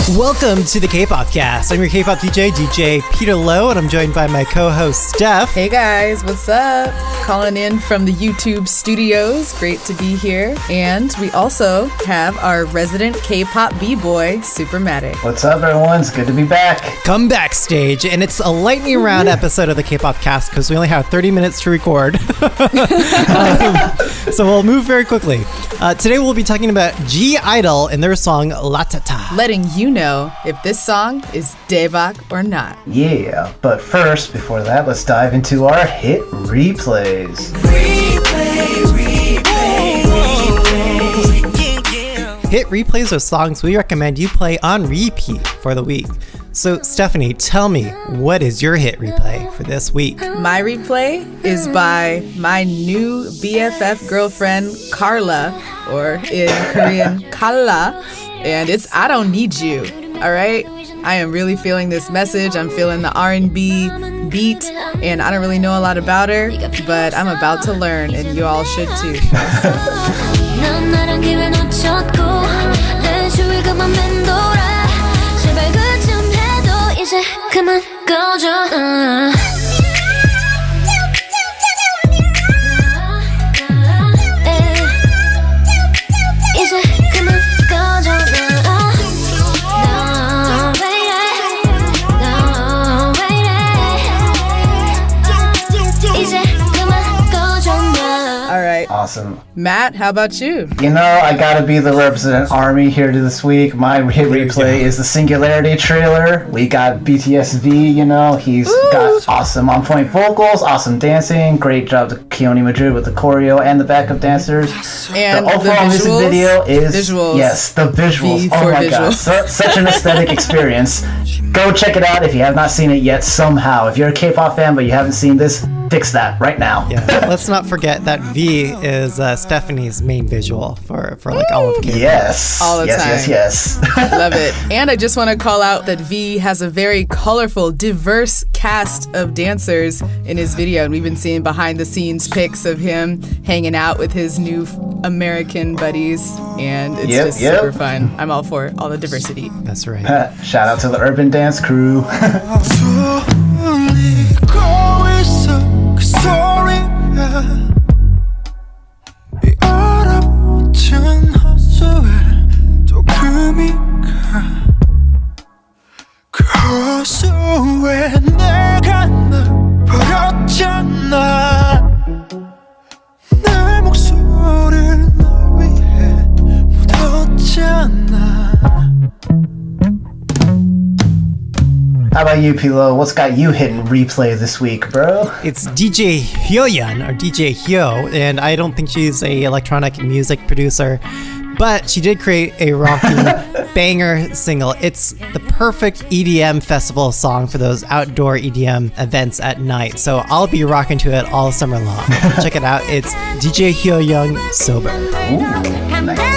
Welcome to the Kpopcast. I'm your K-pop DJ Peter Lowe, and I'm joined by my co-host, Steph. Hey guys, what's up? Calling in from the YouTube studios. Great to be here. And we also have our resident K-pop B-boy, Supermatic. What's up, everyone? It's good to be back. Come backstage, and it's a lightning round episode of the Kpopcast because we only have 30 minutes to record. So we'll move very quickly. Today we'll be talking about I-DLE and their song La Ta Ta. Letting you know if this song is daebak or not. Yeah, but first, before that, let's dive into our hit replays. Hit replays are songs we recommend you play on repeat for the week. So, Stephanie, tell me, what is your hit replay for this week? My replay is by my new BFF girlfriend, CARLA, or in Korean, CARLA, and it's I Don't Need You, all right? I am really feeling this message. I'm feeling the R&B beat, and I don't really know a lot about her, but I'm about to learn, and you all should too. 그만 꺼져 이제 그만 꺼져 All right. Awesome. Matt, how about you? You know, I gotta be the resident army here this week. My hit replay is the Singularity trailer. We got BTSV, you know, he's got awesome on-point vocals, awesome dancing, great job to Keone Madrid with the choreo and the backup dancers. And the overall music video is visuals. Yes, the visuals. Oh my god, such an aesthetic experience. Go check it out if you have not seen it yet somehow. If you're a K-pop fan but you haven't seen this, fix that right now. Yeah, let's not forget that V is Stephanie's main visual for like all of K-pop. Yes. All the time. Yes. Love it. And I just want to call out that V has a very colorful, diverse cast of dancers in his video. And we've been seeing behind the scenes pics of him hanging out with his new American buddies. And it's just super fun. I'm all for all the diversity. That's right. Shout out to the Urban Dance crew. How about you, Pilo? What's got you hitting replay this week, bro? It's DJ Jeon, or DJ Hyo, and I don't think she's a electronic music producer, but she did create a rocking banger single. It's the perfect EDM festival song for those outdoor EDM events at night, so I'll be rocking to it all summer long. Check it out. It's DJ Hyoyoung Sober. Ooh, nice.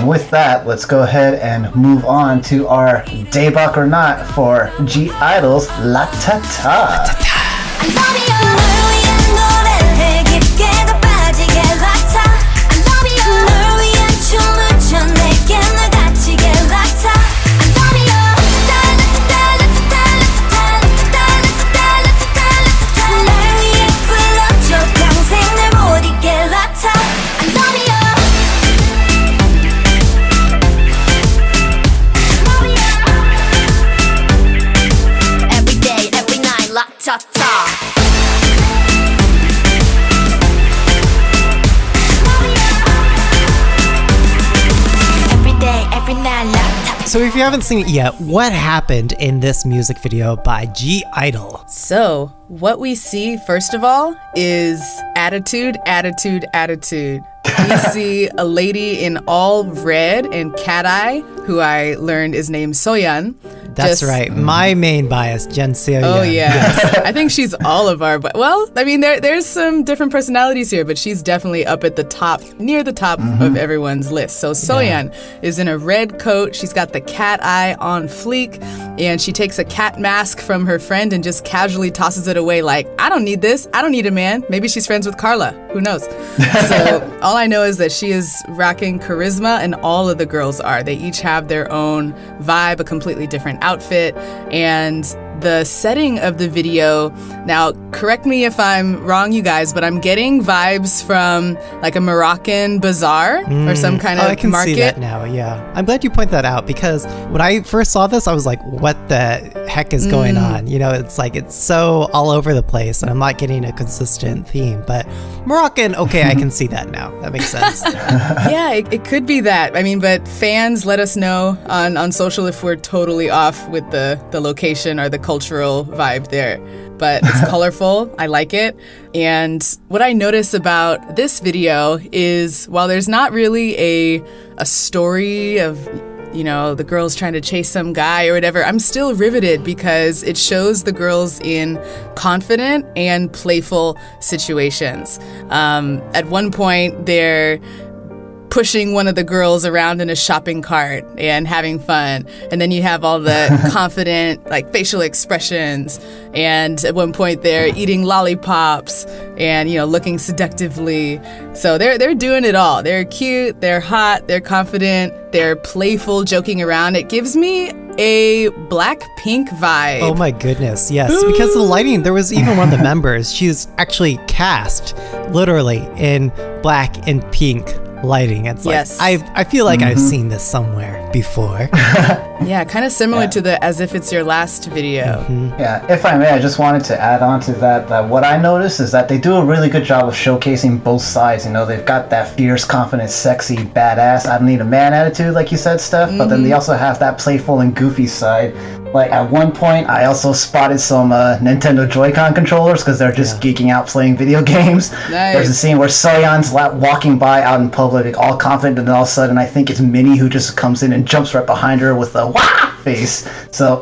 With that, let's go ahead and move on to our daebak or not for I-DLE's La Ta Ta. So if you haven't seen it yet, what happened in this music video by I-DLE? So what we see, first of all, is attitude. we see a lady in all red and cat eye, who I learned is named SoYeon. That's right. My main bias, Jeon. Oh, yeah. I think she's all of our... Well, I mean, there's some different personalities here, but she's definitely up at the top, near the top of everyone's list. So SoYeon is in a red coat. She's got the cat eye on fleek, and she takes a cat mask from her friend and just casually tosses it away like, I don't need this. I don't need a man. Maybe she's friends with CARLA. Who knows? So all I know is that she is rocking charisma, and all of the girls are. They each have their own vibe, a completely different outfit, and the setting of the video, now correct me if I'm wrong, you guys, but I'm getting vibes from like a Moroccan bazaar or some kind of I can market. see that now, yeah. I'm glad you point that out, because when I first saw this, I was like, what the heck is going on? You know, it's like, it's so all over the place, and I'm not getting a consistent theme. But Moroccan, okay, I can see that now. That makes sense. Yeah, it could be that. I mean, but fans, let us know on social if we're totally off with the location or the cultural vibe there. But it's colorful. I like it. And what I notice about this video is, while there's not really a story of, you know, the girls trying to chase some guy or whatever, I'm still riveted because it shows the girls in confident and playful situations. At one point, they're pushing one of the girls around in a shopping cart and having fun. And then you have all the confident, like, facial expressions. And at one point they're eating lollipops and, you know, looking seductively. So they're doing it all. They're cute, they're hot, they're confident, they're playful, joking around. It gives me a Blackpink vibe. Oh my goodness, yes. Because of the lighting, there was even one of the members, she's actually cast literally in black and pink lighting. It's like, yes. I feel like I've seen this somewhere before. Yeah, kind of similar to the As If It's Your Last video. Yeah, if I may, I just wanted to add on to that what I noticed is that they do a really good job of showcasing both sides. You know, they've got that fierce, confident, sexy, badass, I don't need a man attitude, like you said, Steph, but then they also have that playful and goofy side. Like, at one point, I also spotted some Nintendo Joy-Con controllers because they're just geeking out playing video games. Nice. There's a scene where Soyeon's walking by out in public, all confident, and all of a sudden, I think it's Minnie who just comes in and jumps right behind her with a wah face. So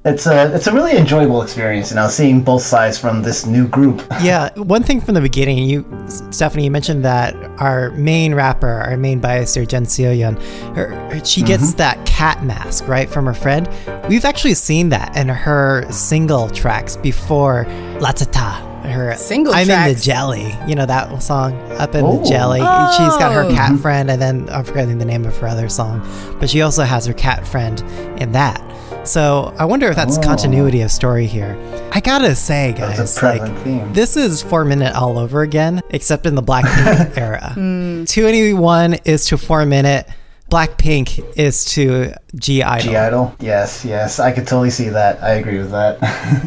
it's a really enjoyable experience, you know, seeing both sides from this new group. Yeah, one thing from the beginning, Stephanie, you mentioned that our main rapper, our main bias here, Jeon, she gets that cat mask, right, from her friend. We've actually seen that in her single tracks before Latata. Her Single I'm tracks. in the jelly, you know that song, Up in the Jelly. She's got her cat friend, and then I'm forgetting the name of her other song, but she also has her cat friend in that. So I wonder if that's continuity of story here. I gotta say, guys, That's a prevalent theme. This is 4 Minute all over again, except in the Blackpink era. 2NE1 is to 4 Minute. Blackpink is to G-Idle. G-Idle? Yes, I could totally see that. I agree with that.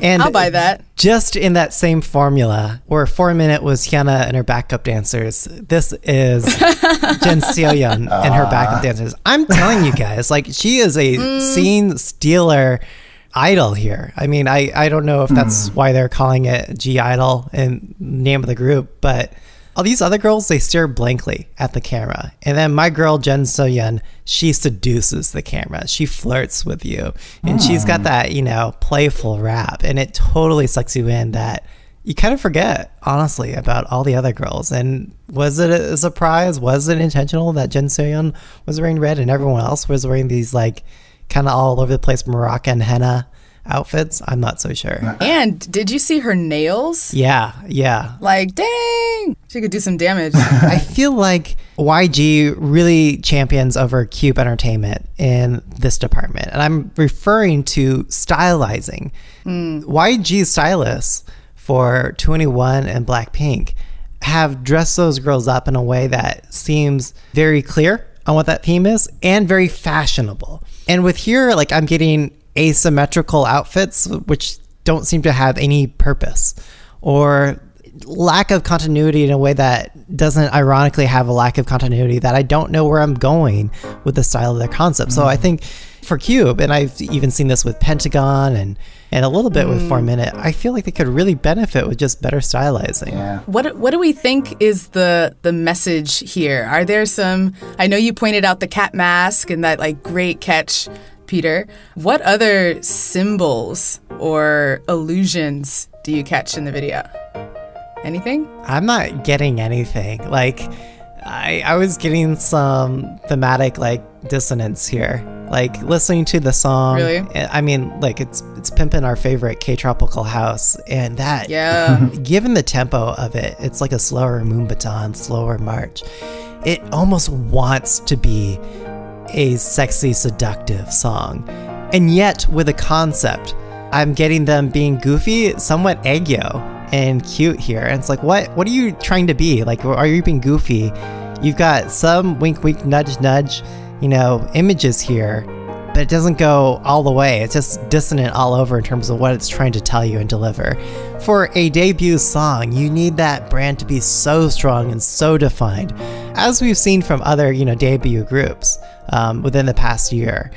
And I'll buy that. just in that same formula, where 4 Minute was Hyuna and her backup dancers, this is Jeon and her backup dancers. I'm telling you guys, like, she is a scene stealer idol here. I mean, I don't know if that's why they're calling it G-Idle in name of the group, but all these other girls, they stare blankly at the camera. And then my girl, Jeon, she seduces the camera. She flirts with you. And she's got that, you know, playful rap. And it totally sucks you in that you kind of forget, honestly, about all the other girls. And was it a surprise? Was it intentional that Jeon was wearing red and everyone else was wearing these, like, kind of all over the place Moroccan henna outfits? I'm not so sure. And did you see her nails? Yeah. Like, dang, she could do some damage. I feel like YG really champions over Cube Entertainment in this department. And I'm referring to stylizing. YG stylists for 2NE1 and Blackpink have dressed those girls up in a way that seems very clear on what that theme is and very fashionable. And with here, like, I'm getting asymmetrical outfits which don't seem to have any purpose, or lack of continuity in a way that doesn't ironically have a lack of continuity that I don't know where I'm going with the style of their concept. So I think for Cube, and I've even seen this with Pentagon and a little bit with 4 Minute, I feel like they could really benefit with just better stylizing. Yeah. What do we think is the message here? Are there some, I know you pointed out the cat mask and that like great catch, Peter. What other symbols or allusions do you catch in the video? Anything? I'm not getting anything. Like, I was getting some thematic like dissonance here. Like listening to the song. Really? I mean, like it's pimping our favorite K-tropical house, and that, given the tempo of it, it's like a slower Moonbaton, slower march. It almost wants to be a sexy, seductive song, and yet with a concept. I'm getting them being goofy, somewhat aegyo and cute here. And it's like, what are you trying to be? Like, are you being goofy? You've got some wink, wink, nudge, nudge, images here, but it doesn't go all the way. It's just dissonant all over in terms of what it's trying to tell you and deliver. For a debut song, you need that brand to be so strong and so defined, as we've seen from other, debut groups within the past year.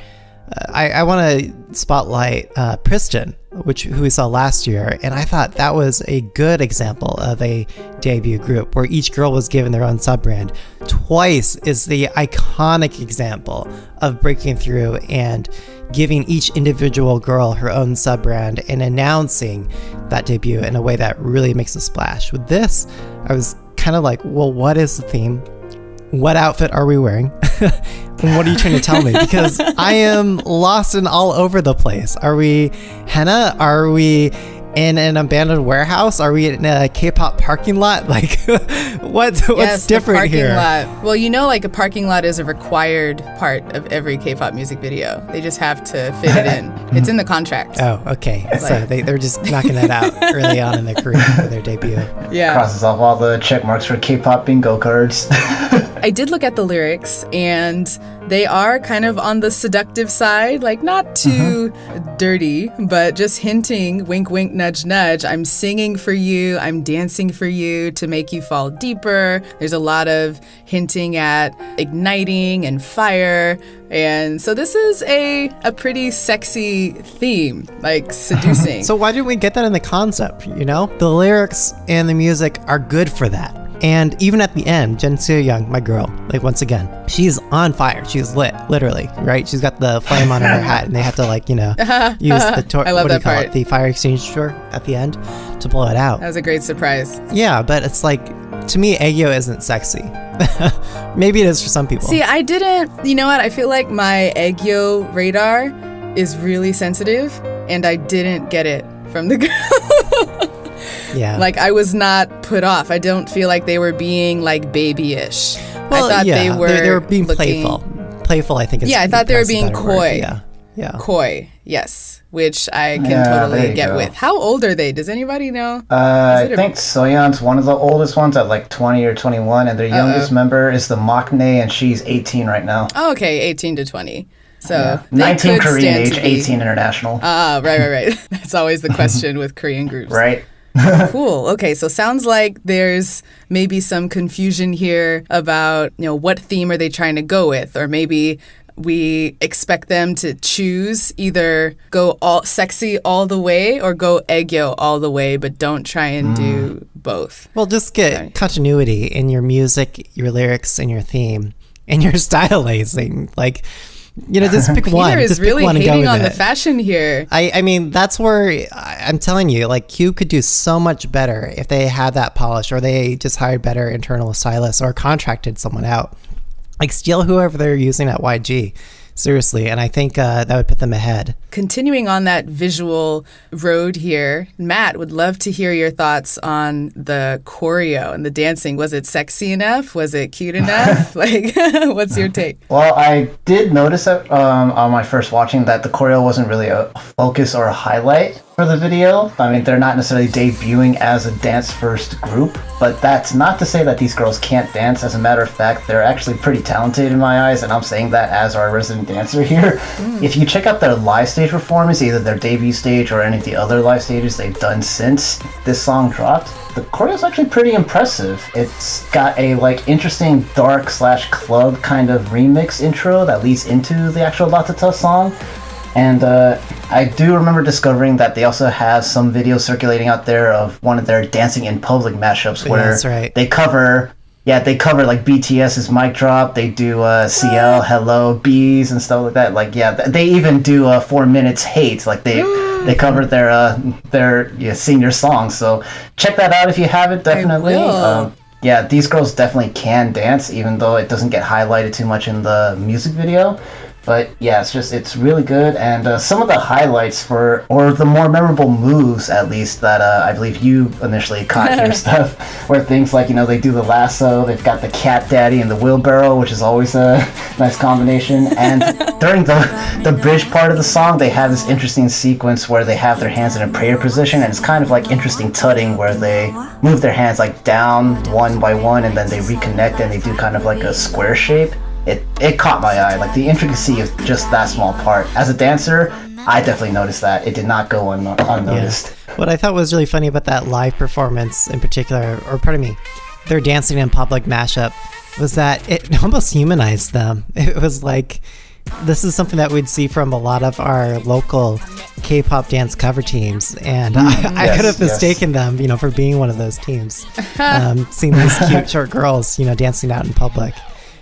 I want to spotlight Priston, who we saw last year, and I thought that was a good example of a debut group where each girl was given their own sub-brand. Twice is the iconic example of breaking through and giving each individual girl her own sub-brand and announcing that debut in a way that really makes a splash. With this, I was kind of like, well, what is the theme? What outfit are we wearing? And what are you trying to tell me? Because I am lost and all over the place. Are we henna? Are we in an abandoned warehouse? Are we in a K-pop parking lot? Like, what's different here? Lot. Well, like a parking lot is a required part of every K-pop music video. They just have to fit it in. It's in the contract. Oh, okay. So they're just knocking that out early on in their career for their debut. Yeah. Crosses off all the check marks for K-pop bingo cards. I did look at the lyrics, and they are kind of on the seductive side, like not too dirty, but just hinting, wink, wink, nudge, nudge. I'm singing for you. I'm dancing for you to make you fall deeper. There's a lot of hinting at igniting and fire. And so this is a pretty sexy theme, like seducing. So why didn't we get that in the concept, The lyrics and the music are good for that. And even at the end, SoYeon, my girl, like once again, she's on fire. She's lit, literally, right? She's got the flame on her hat, and they have to use the I love that part. The fire extinguisher at the end to blow it out. That was a great surprise. Yeah, but it's like, to me, aegyo isn't sexy. Maybe it is for some people. See, I didn't, you know what? I feel like my aegyo radar is really sensitive, and I didn't get it from the girl. Yeah. Like, I was not put off. I don't feel like they were being like babyish. Well, I thought they were being playful. Playful, I think is. Yeah, I thought they were being coy. Word. Yeah. Coy, yes, which I can totally get with. How old are they? Does anybody know? I think SoYeon's one of the oldest ones at like 20 or 21, and their youngest member is the maknae, and she's 18 right now. Oh, okay, 18 to 20. So 19 Korean age, 18 international. Right. That's always the question with Korean groups. Right. Cool. Okay, so sounds like there's maybe some confusion here about, what theme are they trying to go with? Or maybe we expect them to choose either go all sexy all the way or go aegyo all the way, but don't try and do both. Well, just get continuity in your music, your lyrics, and your theme, and your stylizing. Like, just pick one. Peter is just really pick one and hating go on with the it. fashion here. I mean, that's where I'm telling you, like, Cube could do so much better if they had that polish, or they just hired better internal stylists or contracted someone out. Like, steal whoever they're using at YG. Seriously, and I think that would put them ahead. Continuing on that visual road here, Matt, would love to hear your thoughts on the choreo and the dancing. Was it sexy enough? Was it cute enough? Like, what's your take? Well, I did notice that on my first watching that the choreo wasn't really a focus or a highlight for the video. I mean, they're not necessarily debuting as a dance-first group, but that's not to say that these girls can't dance. As a matter of fact, they're actually pretty talented in my eyes, and I'm saying that as our resident dancer here. If you check out their live stage performance, either their debut stage or any of the other live stages they've done since this song dropped. The choreo is actually pretty impressive. It's got a like interesting dark / club kind of remix intro that leads into the actual Latata song. And I do remember discovering that they also have some videos circulating out there of one of their dancing in public mashups where they cover like BTS's Mic Drop. They do CL, Hello, Bees and stuff like that. Like, yeah, they even do 4 Minutes Hate. Like they covered their senior song. So check that out if you haven't, definitely. Yeah, these girls definitely can dance, even though it doesn't get highlighted too much in the music video. But yeah, it's really good, and some of the highlights or the more memorable moves, at least, that I believe you initially caught your stuff, were things like, they do the lasso, they've got the cat daddy and the wheelbarrow, which is always a nice combination, and during the bridge part of the song, they have this interesting sequence where they have their hands in a prayer position, and it's kind of like interesting tutting, where they move their hands like down one by one, and then they reconnect, and they do kind of like a square shape. It caught my eye, like the intricacy of just that small part. As a dancer, I definitely noticed that. It did not go unnoticed. Yeah. What I thought was really funny about that live performance in particular, or pardon me, their dancing in public mashup, was that it almost humanized them. It was like, this is something that we'd see from a lot of our local K-pop dance cover teams, and I could have mistaken them, for being one of those teams. Seeing these cute short girls, dancing out in public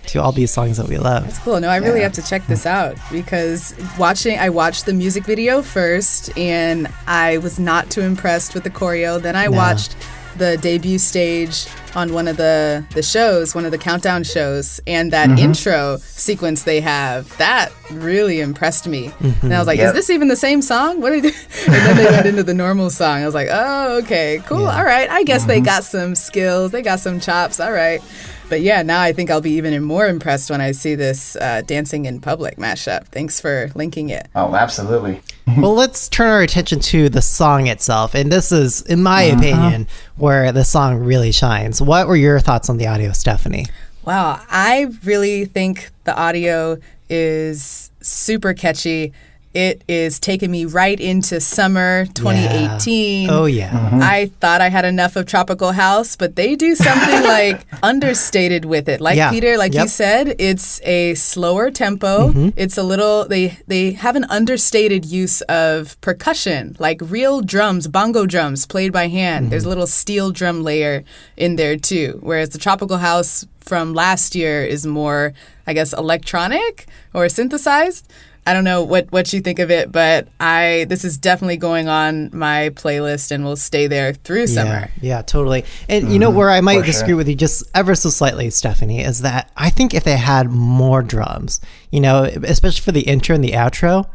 to all these songs that we love. That's cool. No, I really have to check this out, because I watched the music video first, and I was not too impressed with the choreo. Then I watched the debut stage on one of the shows, one of the countdown shows, and that intro sequence they have, that really impressed me. And I was like, is this even the same song? What are they? And then they went into the normal song. I was like, oh, okay, cool. All right. I guess they got some skills. They got some chops. All right. But yeah, now I think I'll be even more impressed when I see this dancing in public mashup. Thanks for linking it. Oh, absolutely. Well, let's turn our attention to the song itself. And this is, in my opinion, where the song really shines. What were your thoughts on the audio, Stephanie? Wow, I really think the audio is super catchy. It is taking me right into summer 2018. Yeah. Oh, yeah. I thought I had enough of Tropical House, but they do something like understated with it. Like Peter, you said, it's a slower tempo. It's a little, they have an understated use of percussion, like real drums, bongo drums played by hand. There's a little steel drum layer in there too. Whereas the Tropical House from last year is more, I guess, electronic or synthesized. I don't know what you think of it, but this is definitely going on my playlist and will stay there through summer. Yeah, totally. And you know where I might disagree with you just ever so slightly, Stephanie, is that I think if they had more drums, especially for the intro and the outro,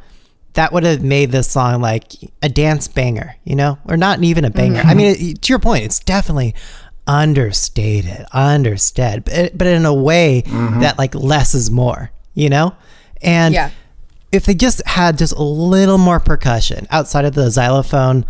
that would have made this song like a dance banger, or not even a banger. I mean, to your point, it's definitely understated, but in a way that like less is more, And if they just had just a little more percussion outside of the xylophone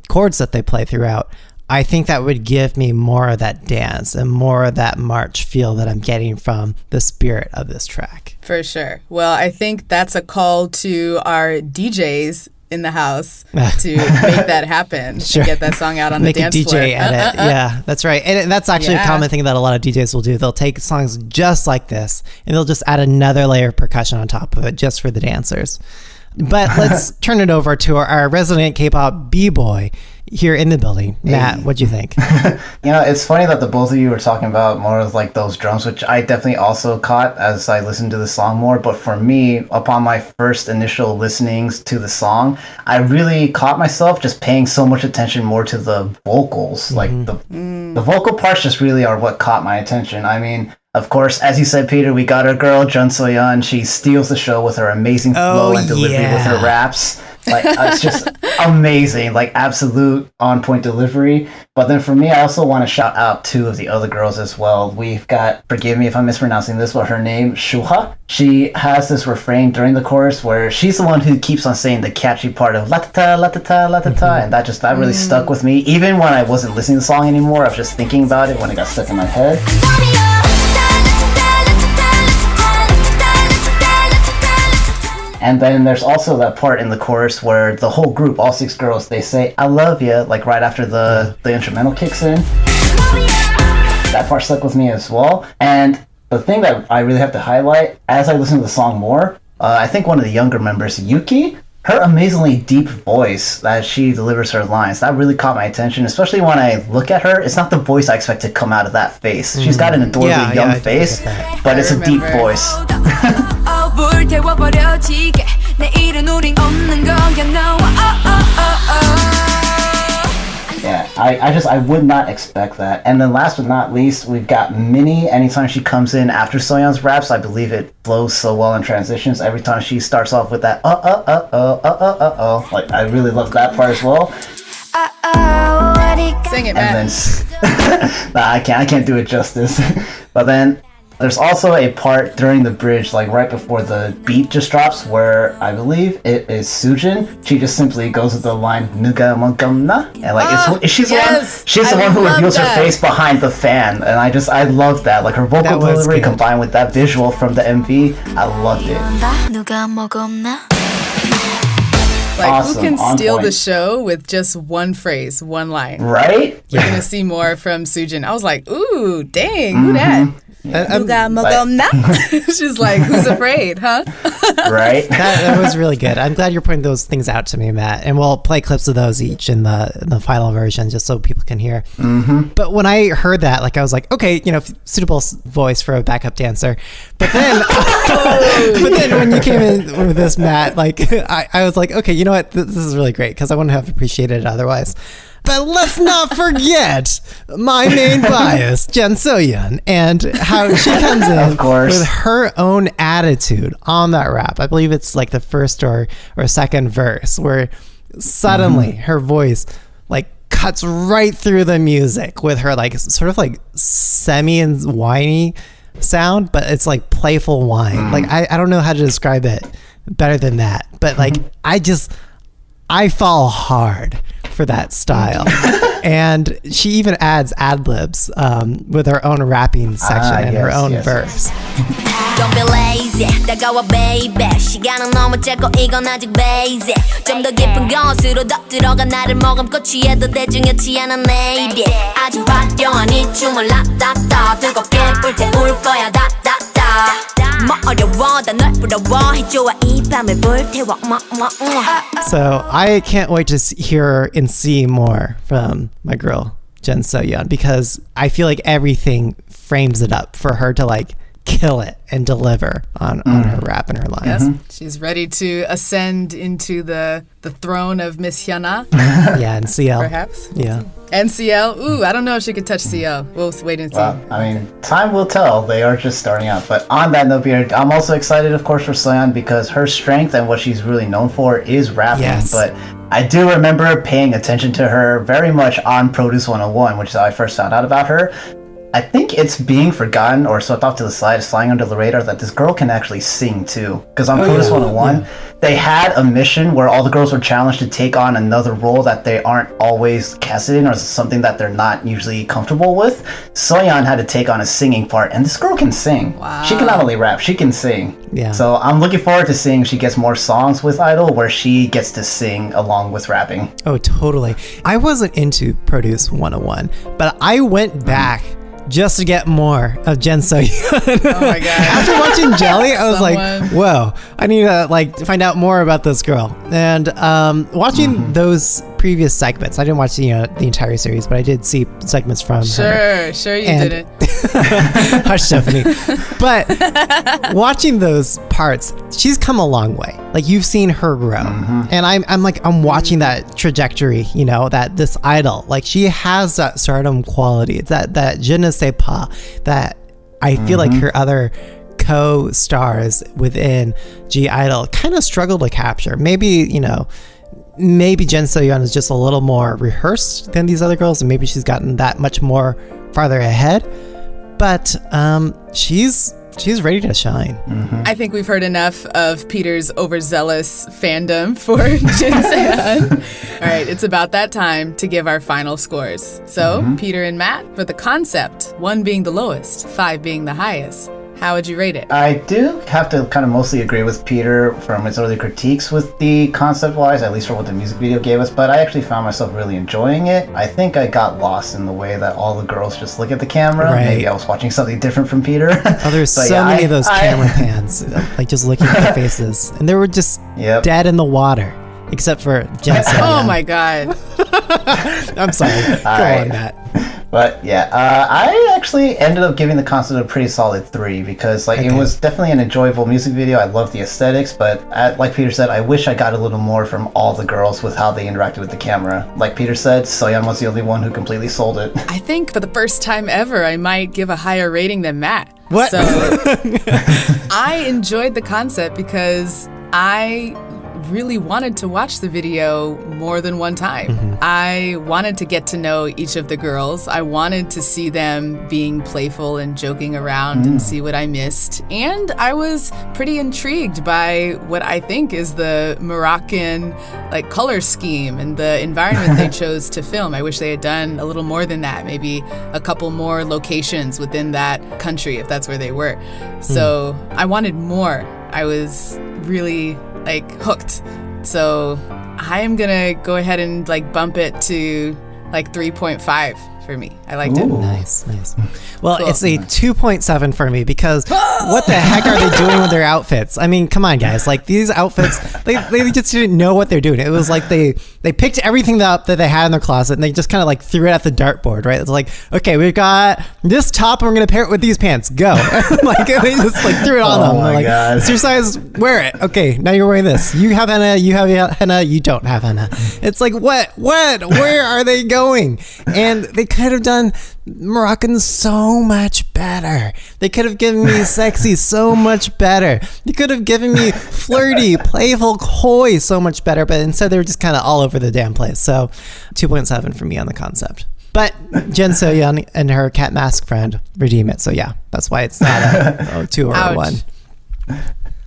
chords that they play throughout, I think that would give me more of that dance and more of that march feel that I'm getting from the spirit of this track. For sure. Well, I think that's a call to our DJs in the house to make that happen. Sure. And get that song out on the dance floor. Make a DJ edit. Yeah, that's right. And that's actually a common thing that a lot of DJs will do. They'll take songs just like this and they'll just add another layer of percussion on top of it just for the dancers. But let's turn it over to our resident K-pop B-boy here in the building. Matt, what'd you think? It's funny that the both of you were talking about more of like those drums, which I definitely also caught as I listened to the song more. But for me, upon my first initial listenings to the song, I really caught myself just paying so much attention more to the vocals. Like the vocal parts just really are what caught my attention. I mean, of course, as you said, Peter, we got our girl, SoYeon. She steals the show with her amazing flow and delivery with her raps. Like, it's just amazing, like absolute on-point delivery. But then for me, I also want to shout out two of the other girls as well. We've got, forgive me if I'm mispronouncing this, but her name, Shuha. She has this refrain during the chorus where she's the one who keeps on saying the catchy part of la-ta-ta, la-ta-ta, la-ta-ta. And that really stuck with me. Even when I wasn't listening to the song anymore, I was just thinking about it when it got stuck in my head. And then there's also that part in the chorus where the whole group, all 6 girls, they say "I love you" like right after the instrumental kicks in. That part stuck with me as well. And the thing that I really have to highlight as I listen to the song more, I think one of the younger members, Yuki, her amazingly deep voice that she delivers her lines, that really caught my attention, especially when I look at her. It's not the voice I expect to come out of that face. She's got an adorably young face, but it's a deep voice. Yeah, I would not expect that. And then last but not least, we've got Minnie. Anytime she comes in after SoYeon's raps, I believe it flows so well in transitions. Every time she starts off with that like, I really love that part as well. Sing it, Matt. And then nah, I can't do it justice. But then there's also a part during the bridge, like right before the beat just drops, where I believe it is Sujin. She just simply goes with the line "Nuga Mogamna," and like she's the one who reveals her face behind the fan, and I love that. Like her vocal delivery combined with that visual from the MV, I loved it. Like, awesome, who can steal point. the show with just one phrase, one line? Right? We're gonna see more from Sujin. I was like, ooh, dang, who that? She's like, who's afraid, huh? Right? That was really good. I'm glad you're pointing those things out to me, Matt. And we'll play clips of those each in the final version just so people can hear. Mm-hmm. But when I heard that, like, I was like, okay, suitable voice for a backup dancer. But then, when you came in with this, Matt, like, I was like, okay, you know what? This is really great because I wouldn't have appreciated it otherwise. But let's not forget my main bias, SoYeon, and how she comes in with her own attitude on that rap. I believe it's like the first or second verse where suddenly her voice like cuts right through the music with her like sort of like semi and whiny sound, but it's like playful whine. Like I don't know how to describe it better than that, but like I fall hard for that style. And she even adds ad-libs with her own rapping section and her own verse. Don't be lazy, 다가와 baby. 시간은 너무 짧고 이건 아직 basic. 좀 더 깊은 것으로 더 들어가 나를 머금고 취해도 대중이었지 않은 lady. 아주 화려한 이 춤을 라따따 뜨겁게 불태울 거야 다다다. So I can't wait to hear and see more from my girl SoYeon because I feel like everything frames it up for her to like kill it and deliver on her rap and her lines. Yes, she's ready to ascend into the throne of Miss Hyuna. Yeah, and CL. Perhaps. Yeah. And CL. Ooh, I don't know if she could touch CL. We'll wait and see. Well, I mean, time will tell. They are just starting out. But on that note, I'm also excited, of course, for SoYeon because her strength and what she's really known for is rapping. Yes. But I do remember paying attention to her very much on Produce 101, which is how I first found out about her. I think it's being forgotten or swept off to the side, flying under the radar, that this girl can actually sing too. Because on Produce 101, they had a mission where all the girls were challenged to take on another role that they aren't always casted in or something that they're not usually comfortable with. SoYeon had to take on a singing part, and this girl can sing. Wow. She can not only rap, she can sing. Yeah. So I'm looking forward to seeing if she gets more songs with I-DLE where she gets to sing along with rapping. Oh, totally. I wasn't into Produce 101, but I went back just to get more of SoYeon. Oh my god! After watching Jelly, I was like, "Whoa! I need to like find out more about this girl." And watching those previous segments, I didn't watch the entire series, but I did see segments from her. Sure, you didn't. Hush, Stephanie. But watching those parts, she's come a long way. Like you've seen her grow, and I'm watching that trajectory. That this idol, like she has that stardom quality. It's that je ne sais pas that I feel like her other co-stars within G-I-DLE kind of struggle to capture. Maybe SoYeon is just a little more rehearsed than these other girls, and maybe she's gotten that much more farther ahead. But she's ready to shine. I think we've heard enough of Peter's overzealous fandom for SoYeon. All right, it's about that time to give our final scores. So, Peter and Matt, for the concept, 1 being the lowest, 5 being the highest, How would you rate it? I do have to kind of mostly agree with Peter from his early critiques with the concept-wise, at least for what the music video gave us, but I actually found myself really enjoying it. I think I got lost in the way that all the girls just look at the camera. Right. Maybe I was watching something different from Peter. Oh, there's so many of those camera pans, like just looking at their faces. And they were just dead in the water, except for Jen. Oh my God. I'm sorry. Go on, Matt. But yeah, I actually ended up giving the concert a pretty solid 3 because it was definitely an enjoyable music video. I love the aesthetics, but like Peter said, I wish I got a little more from all the girls with how they interacted with the camera. Like Peter said, SoYeon was the only one who completely sold it. I think for the first time ever, I might give a higher rating than Matt. What? So I enjoyed the concept because I really wanted to watch the video more than one time. I wanted to get to know each of the girls. I wanted to see them being playful and joking around and see what I missed. And I was pretty intrigued by what I think is the Moroccan color scheme and the environment they chose to film. I wish they had done a little more than that, maybe a couple more locations within that country if that's where they were. So I wanted more. I was really hooked. So I am gonna go ahead and bump it to 3.5 for me. I liked it. Nice. Well, cool. It's a 2.7 for me because what the heck are they doing with their outfits? I mean, come on, guys. These outfits, they just didn't know what they're doing. It was like they picked everything up that they had in their closet and they just kind of threw it at the dartboard, right? It's like, okay, we've got this top and we're going to pair it with these pants. Go. They just threw it on them. My God. It's your size, wear it. Okay, now you're wearing this. You have henna, you don't have henna. It's like, what? Where are they going? And they could have done Moroccan so much better. They could have given me sexy so much better. They could have given me flirty, playful, coy so much better, but instead they were just kind of all over the damn place. So 2.7 for me on the concept. But Jen SoYeon and her cat mask friend redeem it. So yeah, that's why it's not a 2 or a 1.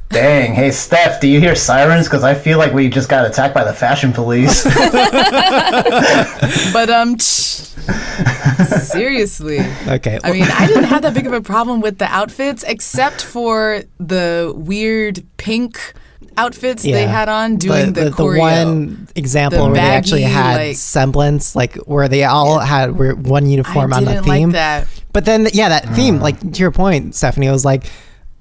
Dang. Hey, Steph, do you hear sirens? Because I feel like we just got attacked by the fashion police. But, seriously. Okay. I mean, I didn't have that big of a problem with the outfits, except for the weird pink outfits they had on doing the choreo. The one example where they actually had semblance, where they all had one uniform on the theme. I didn't like that. But then, that theme, to your point, Stephanie, was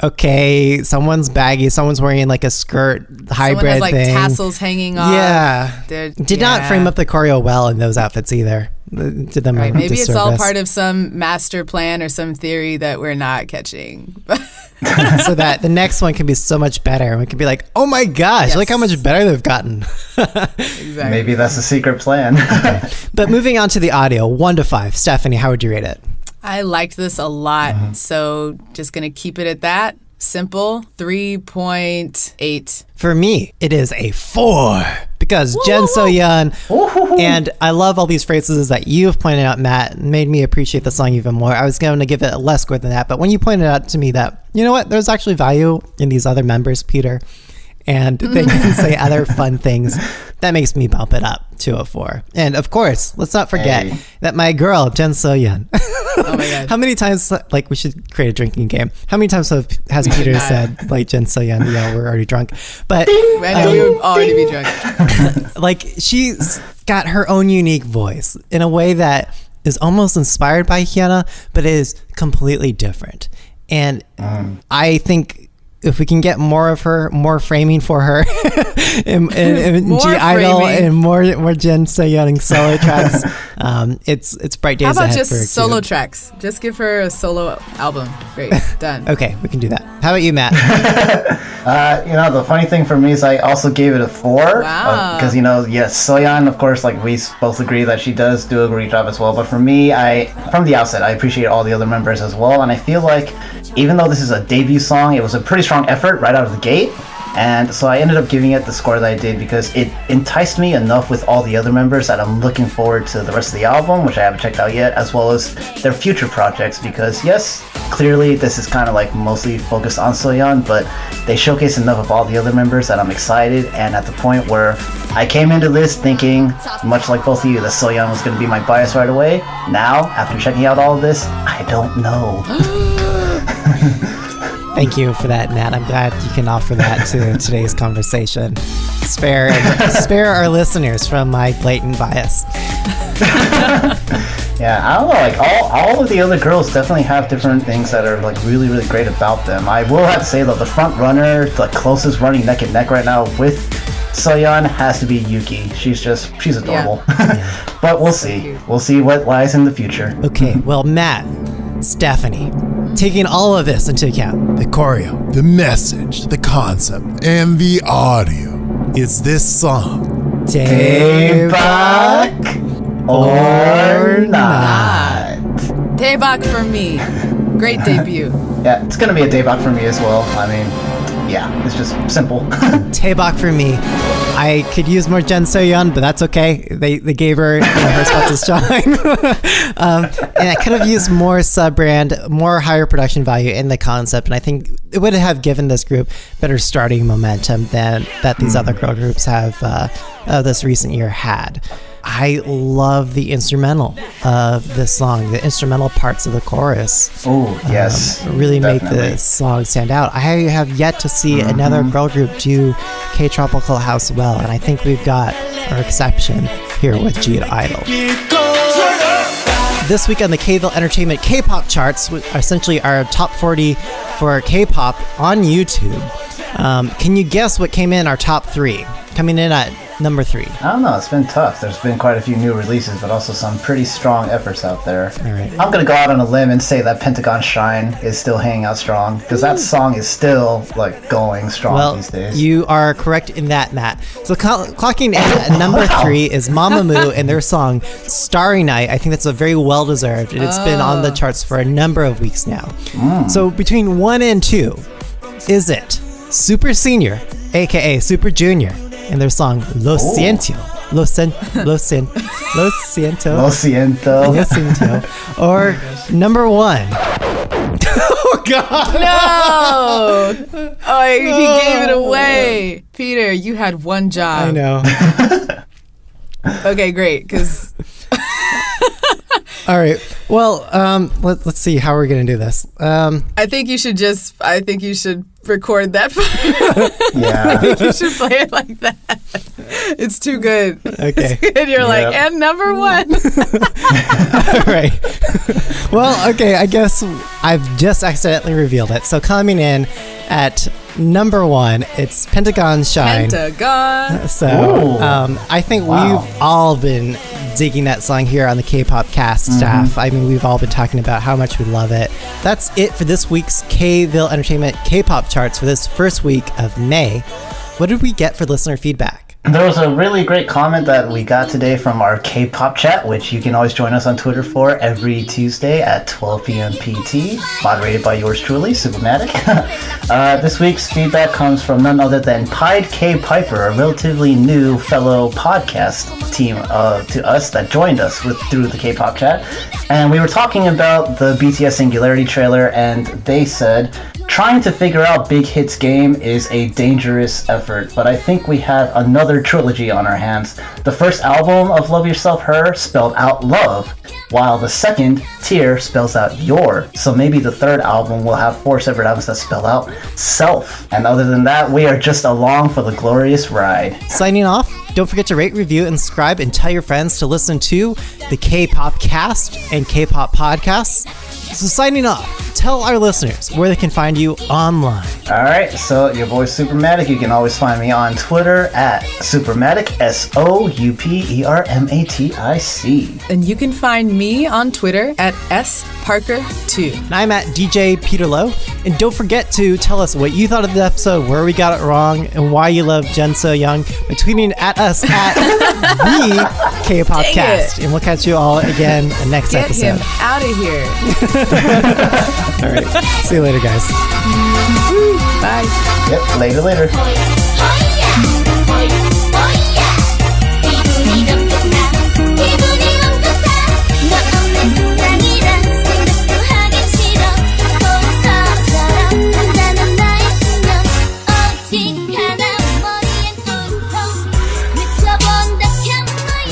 okay, someone's baggy, someone's wearing a skirt hybrid someone has thing. Tassels hanging off. Yeah. Did not frame up the choreo well in those outfits either. Did them right. Maybe disservice. It's all part of some master plan or some theory that we're not catching. So that the next one can be so much better. And we can be like, oh my gosh, look how much better they've gotten. Exactly. Maybe that's the secret plan. Okay. But moving on to the audio, 1 to 5. Stephanie, how would you rate it? I liked this a lot, so just going to keep it at that. Simple, 3.8. For me, it is a 4 because Jen SoYeon, and I love all these phrases that you've pointed out, Matt, made me appreciate the song even more. I was going to give it a less score than that, but when you pointed out to me that, you know what, there's actually value in these other members, Peter, and they can say other fun things, that makes me bump it up to a 4. And of course, let's not forget that my girl, Jen SoYeon. Oh my God. How many times, we should create a drinking game. How many times has Peter said, Jen SoYeon, we're already drunk. But I know we would already be drunk. She's got her own unique voice in a way that is almost inspired by Hyuna, but is completely different. And I think if we can get more of her, more framing for her in I-DLE and more Jen SoYeon solo tracks, it's bright days ahead. How about just for her solo too. Tracks? Just give her a solo album. Great, done. Okay, we can do that. How about you, Matt? The funny thing for me is I also gave it a 4. Wow. Because, SoYeon, of course, we both agree that she does do a great job as well. But for me, from the outset, I appreciate all the other members as well. And I feel like even though this is a debut song, it was a pretty strong effort right out of the gate. And so I ended up giving it the score that I did because it enticed me enough with all the other members that I'm looking forward to the rest of the album, which I haven't checked out yet, as well as their future projects. Because yes, clearly this is kind of mostly focused on SoYeon, but they showcase enough of all the other members that I'm excited, and at the point where I came into this thinking, much like both of you, that SoYeon was going to be my bias right away. Now, after checking out all of this, I don't know. Thank you for that, Nat. I'm glad you can offer that to today's conversation. Spare our listeners from my blatant bias. Yeah, I don't know, like all of the other girls definitely have different things that are like really, really great about them. I will have to say though, the front runner, the closest running neck and neck right now with SoYeon has to be Yuki. She's adorable. Yeah. But we'll see. We'll see what lies in the future. Okay, well, Matt, Stephanie, taking all of this into account, The choreo, the message, the concept, and the audio. Is this song K-pop or not? Daebak for me. Great debut. Yeah, it's gonna be a Daebak for me as well. I mean, yeah, it's just simple. Taebak for me. I could use more Jin SoYeon, but that's okay. They gave her her spot to shine. And I could have used more sub-brand, more higher production value in the concept, and I think it would have given this group better starting momentum than that these other girl groups have this recent year had. I love the instrumental of this song. The instrumental parts of the chorus Oh, yes. really definitely. make this song stand out. I have yet to see another girl group do K-Tropical House well, and I think we've got our exception here with I-DLE. This week on the Kville Entertainment K-pop charts, essentially our top 40 for K-pop on YouTube. Can you guess what came in our top 3? Coming in at number 3. I don't know, it's been tough. There's been quite a few new releases, but also some pretty strong efforts out there. All right. I'm gonna go out on a limb and say that Pentagon Shine is still hanging out strong, because that song is still like going strong Well, these days. you are correct in that, Matt. So clocking in at number 3 is Mamamoo and their song Starry Night. I think that's a very well-deserved, and it's been on the charts for a number of weeks now. So between 1 and 2, is it Super Senior, aka Super Junior, and their song Lo Siento, Lo Siento, Lo siento. Lo Siento, or number 1? Oh God! No! Oh, he gave it away. Peter, you had one job. I know. Okay, great, because... All right. Well, let's see how we're gonna do this. I think you should record that. Yeah. You should play it like that. It's too good. Okay. And you're like, Yep. and number 1. All right. Well, okay. I guess I've just accidentally revealed it. So coming in at number 1, it's Pentagon Shine. Pentagon. So Ooh. I think Wow. we've all been digging that song here on the Kpopcast staff. I mean, we've all been talking about how much we love it. That's it for this week's Kville Entertainment K-pop charts for this first week of May. What did we get for listener feedback? There was a really great comment that we got today from our K-pop chat, which you can always join us on Twitter for every Tuesday at 12 p.m. PT, moderated by yours truly, Supermatic. This week's feedback comes from none other than Pied K Piper, a relatively new fellow podcast team to us that joined us through the K-pop chat. And we were talking about the BTS Singularity trailer, and they said, trying to figure out Big Hit's game is a dangerous effort, but I think we have another trilogy on our hands. The first album of Love Yourself Her spelled out love, while the second, Tear, spells out your. So maybe the third album will have 4 separate albums that spell out self. And other than that, we are just along for the glorious ride. Signing off, don't forget to rate, review, and subscribe, and tell your friends to listen to the Kpopcast and Kpop podcasts. So signing off, tell our listeners where they can find you online. Alright, so your boy Supermatic, you can always find me on Twitter at Supermatic, SOUPERMATIC. And you can find me on Twitter at SParker2. And I'm at DJ Peter Lowe. And don't forget to tell us what you thought of the episode, where we got it wrong, and why you love Jin SoYeon by tweeting at us at the Kpopcast. And we'll catch you all again next Get episode. him out of here. All right. See you later, guys. Bye. Yep, later.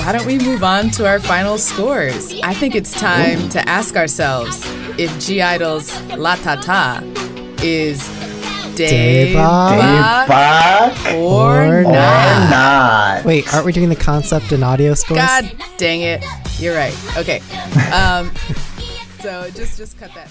Why don't we move on to our final scores? I think it's time to ask ourselves if G-Idol's La Ta Ta is Daebak Daebak or or not. not. Wait, aren't we doing the concept and audio scores? God dang it. You're right. Okay. So just cut that.